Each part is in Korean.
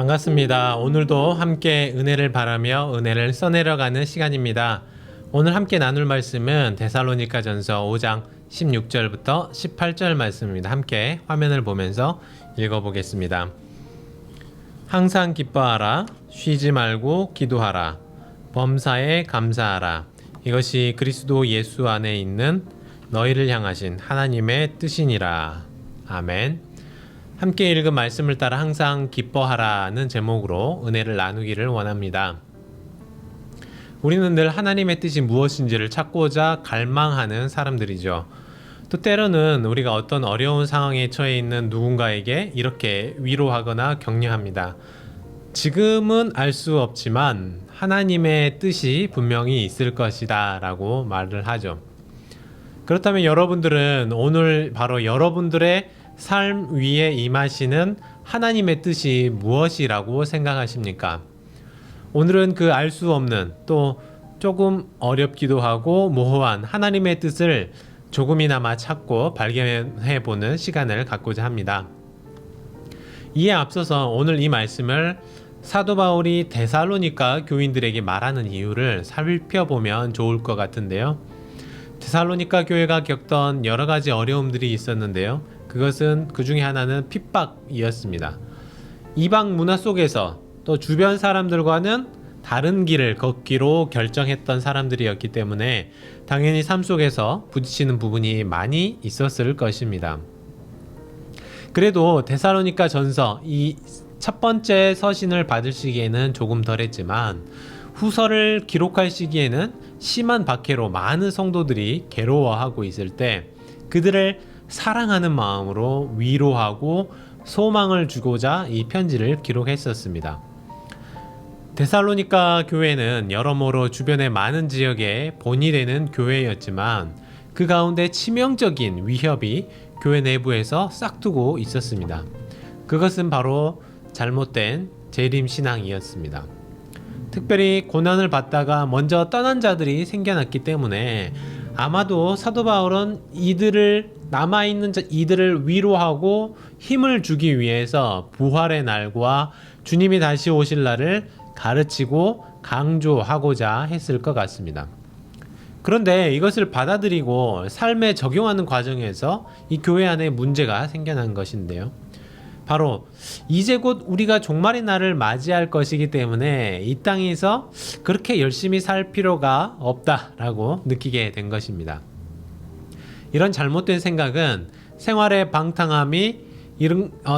반갑습니다. 오늘도 함께 은혜를 바라며 은혜를 써내려가는 시간입니다. 오늘 함께 나눌 말씀은 데살로니가전서 5장 16절부터 18절 말씀입니다. 함께 화면을 보면서 읽어보겠습니다. 항상 기뻐하라, 쉬지 말고 기도하라, 범사에 감사하라. 이것이 그리스도 예수 안에 있는 너희를 향하신 하나님의 뜻이니라. 아멘. 함께 읽은 말씀을 따라 항상 기뻐하라는 제목으로 은혜를 나누기를 원합니다. 우리는 늘 하나님의 뜻이 무엇인지를 찾고자 갈망하는 사람들이죠. 또 때로는 우리가 어떤 어려운 상황에 처해 있는 누군가에게 이렇게 위로하거나 격려합니다. 지금은 알 수 없지만 하나님의 뜻이 분명히 있을 것이다 라고 말을 하죠. 그렇다면 여러분들은 오늘 바로 여러분들의 삶 위에 임하시는 하나님의 뜻이 무엇이라고 생각하십니까? 오늘은 그 알 수 없는 또 조금 어렵기도 하고 모호한 하나님의 뜻을 조금이나마 찾고 발견해 보는 시간을 갖고자 합니다. 이에 앞서서 오늘 이 말씀을 사도 바울이 데살로니가 교인들에게 말하는 이유를 살펴보면 좋을 것 같은데요. 데살로니가 교회가 겪던 여러 가지 어려움들이 있었는데요. 그것은 그 중에 하나는 핍박이었습니다. 이방 문화 속에서 또 주변 사람들과는 다른 길을 걷기로 결정했던 사람들이었기 때문에 당연히 삶 속에서 부딪히는 부분이 많이 있었을 것입니다. 그래도 데살로니가 전서 이 첫 번째 서신을 받을 시기에는 조금 덜했지만 후서를 기록할 시기에는 심한 박해로 많은 성도들이 괴로워하고 있을 때 그들을 사랑하는 마음으로 위로하고 소망을 주고자 이 편지를 기록했었습니다. 데살로니가 교회는 여러모로 주변의 많은 지역에 본이 되는 교회였지만 그 가운데 치명적인 위협이 교회 내부에서 싹두고 있었습니다. 그것은 바로 잘못된 재림신앙이었습니다. 특별히 고난을 받다가 먼저 떠난 자들이 생겨났기 때문에 아마도 사도 바울은 남아있는 이들을 위로하고 힘을 주기 위해서 부활의 날과 주님이 다시 오실 날을 가르치고 강조하고자 했을 것 같습니다. 그런데 이것을 받아들이고 삶에 적용하는 과정에서 이 교회 안에 문제가 생겨난 것인데요. 바로 이제 곧 우리가 종말의 날을 맞이할 것이기 때문에 이 땅에서 그렇게 열심히 살 필요가 없다라고 느끼게 된 것입니다. 이런 잘못된 생각은 생활의 방탕함이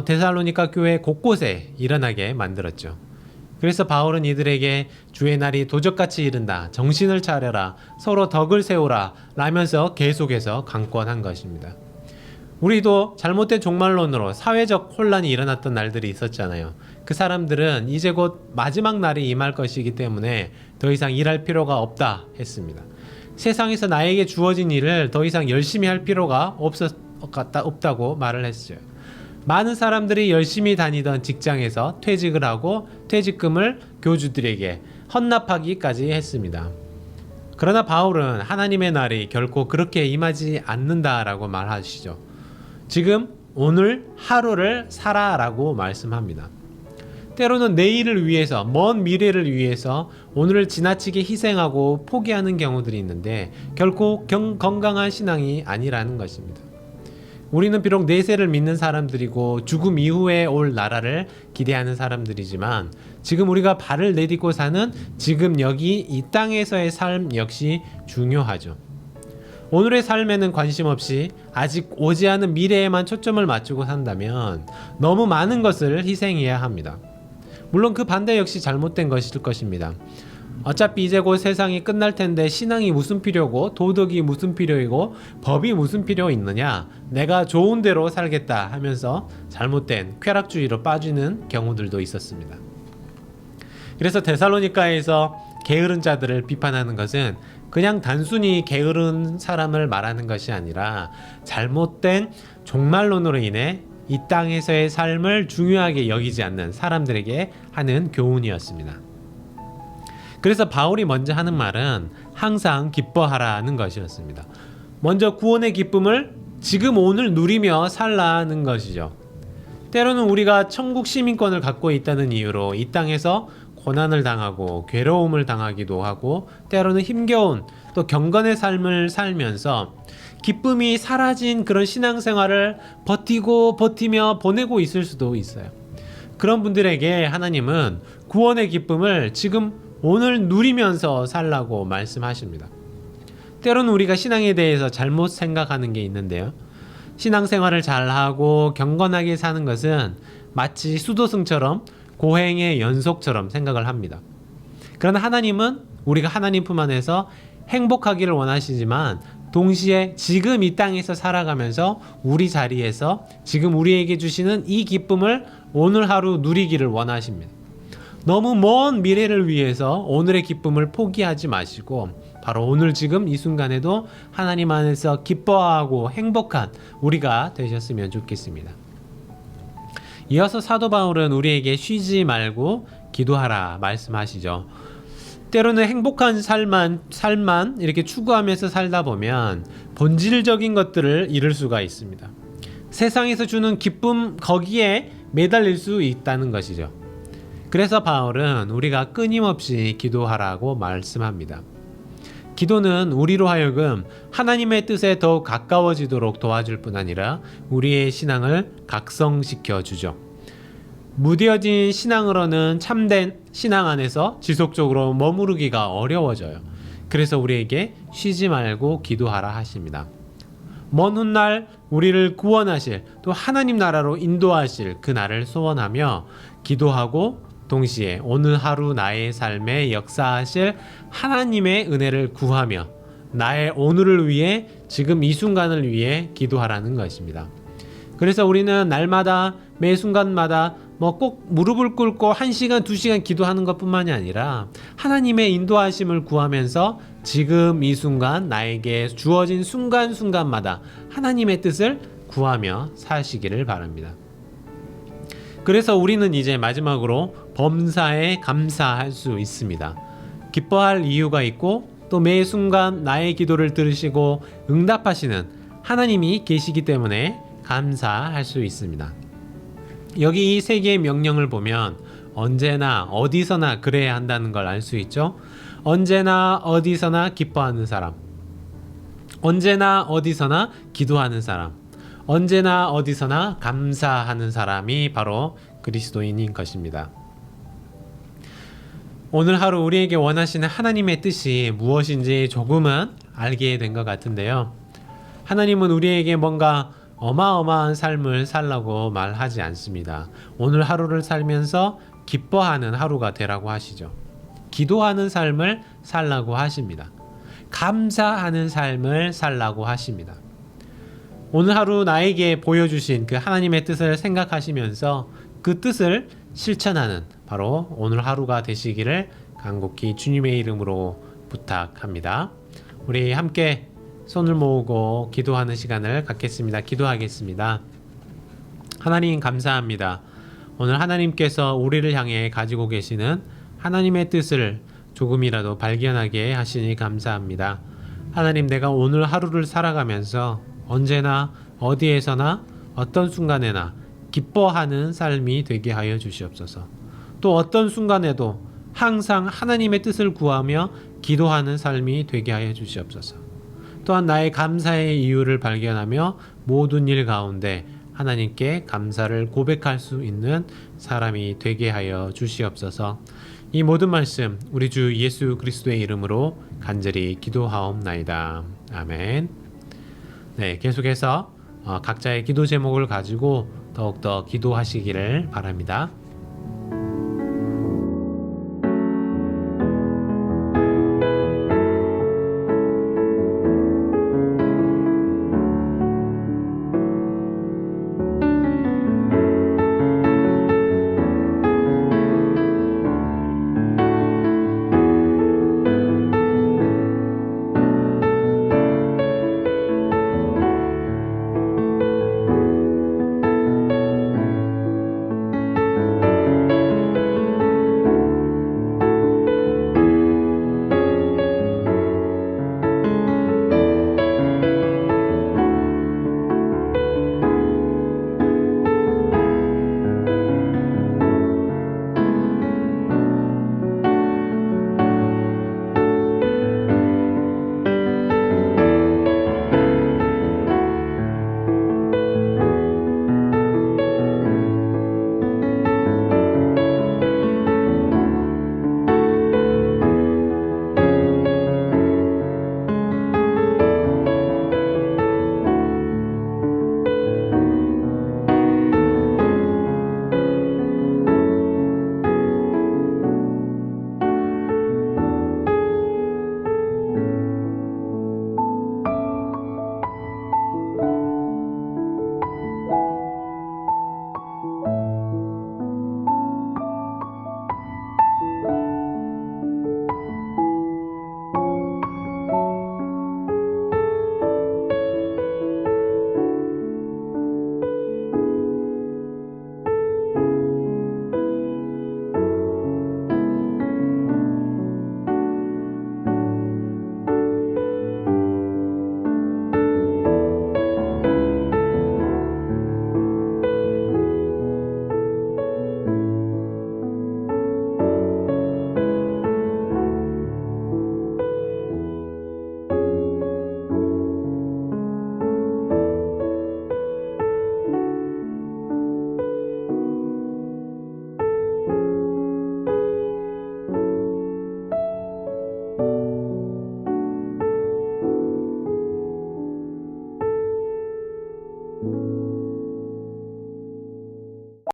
데살로니가 교회 곳곳에 일어나게 만들었죠. 그래서 바울은 이들에게 주의 날이 도적같이 이른다, 정신을 차려라, 서로 덕을 세우라 라면서 계속해서 강권한 것입니다. 우리도 잘못된 종말론으로 사회적 혼란이 일어났던 날들이 있었잖아요. 그 사람들은 이제 곧 마지막 날이 임할 것이기 때문에 더 이상 일할 필요가 없다 했습니다. 세상에서 나에게 주어진 일을 더 이상 열심히 할 필요가 없다고 말을 했어요. 많은 사람들이 열심히 다니던 직장에서 퇴직을 하고 퇴직금을 교주들에게 헌납하기까지 했습니다. 그러나 바울은 하나님의 날이 결코 그렇게 임하지 않는다라고 말하시죠. 지금 오늘 하루를 살아라고 말씀합니다. 때로는 내일을 위해서, 먼 미래를 위해서 오늘을 지나치게 희생하고 포기하는 경우들이 있는데 결코 건강한 신앙이 아니라는 것입니다. 우리는 비록 내세를 믿는 사람들이고 죽음 이후에 올 나라를 기대하는 사람들이지만 지금 우리가 발을 내딛고 사는 지금 여기 이 땅에서의 삶 역시 중요하죠. 오늘의 삶에는 관심 없이 아직 오지 않은 미래에만 초점을 맞추고 산다면 너무 많은 것을 희생해야 합니다. 물론 그 반대 역시 잘못된 것일 것입니다. 어차피 이제 곧 세상이 끝날 텐데 신앙이 무슨 필요고 도덕이 무슨 필요이고 법이 무슨 필요 있느냐, 내가 좋은 대로 살겠다 하면서 잘못된 쾌락주의로 빠지는 경우들도 있었습니다. 그래서 데살로니가에서 게으른 자들을 비판하는 것은 그냥 단순히 게으른 사람을 말하는 것이 아니라 잘못된 종말론으로 인해 이 땅에서의 삶을 중요하게 여기지 않는 사람들에게 하는 교훈이었습니다. 그래서 바울이 먼저 하는 말은 항상 기뻐하라는 것이었습니다. 먼저 구원의 기쁨을 지금 오늘 누리며 살라는 것이죠. 때로는 우리가 천국 시민권을 갖고 있다는 이유로 이 땅에서 고난을 당하고 괴로움을 당하기도 하고 때로는 힘겨운 또 경건의 삶을 살면서 기쁨이 사라진 그런 신앙생활을 버티며 보내고 있을 수도 있어요. 그런 분들에게 하나님은 구원의 기쁨을 지금 오늘 누리면서 살라고 말씀하십니다. 때로는 우리가 신앙에 대해서 잘못 생각하는 게 있는데요. 신앙생활을 잘하고 경건하게 사는 것은 마치 수도승처럼 고행의 연속처럼 생각을 합니다. 그러나 하나님은 우리가 하나님 품 안에서 행복하기를 원하시지만 동시에 지금 이 땅에서 살아가면서 우리 자리에서 지금 우리에게 주시는 이 기쁨을 오늘 하루 누리기를 원하십니다. 너무 먼 미래를 위해서 오늘의 기쁨을 포기하지 마시고 바로 오늘 지금 이 순간에도 하나님 안에서 기뻐하고 행복한 우리가 되셨으면 좋겠습니다. 이어서 사도 바울은 우리에게 쉬지 말고 기도하라 말씀하시죠. 때로는 행복한 삶만 이렇게 추구하면서 살다 보면 본질적인 것들을 잃을 수가 있습니다. 세상에서 주는 기쁨 거기에 매달릴 수 있다는 것이죠. 그래서 바울은 우리가 끊임없이 기도하라고 말씀합니다. 기도는 우리로 하여금 하나님의 뜻에 더욱 가까워지도록 도와줄 뿐 아니라 우리의 신앙을 각성시켜 주죠. 무뎌진 신앙으로는 참된 신앙 안에서 지속적으로 머무르기가 어려워져요. 그래서 우리에게 쉬지 말고 기도하라 하십니다. 먼 훗날 우리를 구원하실 또 하나님 나라로 인도하실 그 날을 소원하며 기도하고 동시에 오늘 하루 나의 삶에 역사하실 하나님의 은혜를 구하며 나의 오늘을 위해 지금 이 순간을 위해 기도하라는 것입니다. 그래서 우리는 날마다 매 순간마다 꼭 무릎을 꿇고 1시간, 2시간 기도하는 것뿐만이 아니라 하나님의 인도하심을 구하면서 지금 이 순간 나에게 주어진 순간순간마다 하나님의 뜻을 구하며 사시기를 바랍니다. 그래서 우리는 이제 마지막으로 범사에 감사할 수 있습니다. 기뻐할 이유가 있고 또 매 순간 나의 기도를 들으시고 응답하시는 하나님이 계시기 때문에 감사할 수 있습니다. 여기 이 세 개의 명령을 보면 언제나 어디서나 그래야 한다는 걸 알 수 있죠. 언제나 어디서나 기뻐하는 사람, 언제나 어디서나 기도하는 사람, 언제나 어디서나 감사하는 사람이 바로 그리스도인인 것입니다. 오늘 하루 우리에게 원하시는 하나님의 뜻이 무엇인지 조금은 알게 된 것 같은데요. 하나님은 우리에게 뭔가 어마어마한 삶을 살라고 말하지 않습니다. 오늘 하루를 살면서 기뻐하는 하루가 되라고 하시죠. 기도하는 삶을 살라고 하십니다. 감사하는 삶을 살라고 하십니다. 오늘 하루 나에게 보여주신 그 하나님의 뜻을 생각하시면서 그 뜻을 실천하는 바로 오늘 하루가 되시기를 간곡히 주님의 이름으로 부탁합니다. 우리 함께 손을 모으고 기도하는 시간을 갖겠습니다. 기도하겠습니다. 하나님 감사합니다. 오늘 하나님께서 우리를 향해 가지고 계시는 하나님의 뜻을 조금이라도 발견하게 하시니 감사합니다. 하나님, 내가 오늘 하루를 살아가면서 언제나 어디에서나 어떤 순간에나 기뻐하는 삶이 되게 하여 주시옵소서. 또 어떤 순간에도 항상 하나님의 뜻을 구하며 기도하는 삶이 되게 하여 주시옵소서. 또한 나의 감사의 이유를 발견하며 모든 일 가운데 하나님께 감사를 고백할 수 있는 사람이 되게 하여 주시옵소서. 이 모든 말씀 우리 주 예수 그리스도의 이름으로 간절히 기도하옵나이다. 아멘. 네, 계속해서 각자의 기도 제목을 가지고 더욱더 기도하시기를 바랍니다.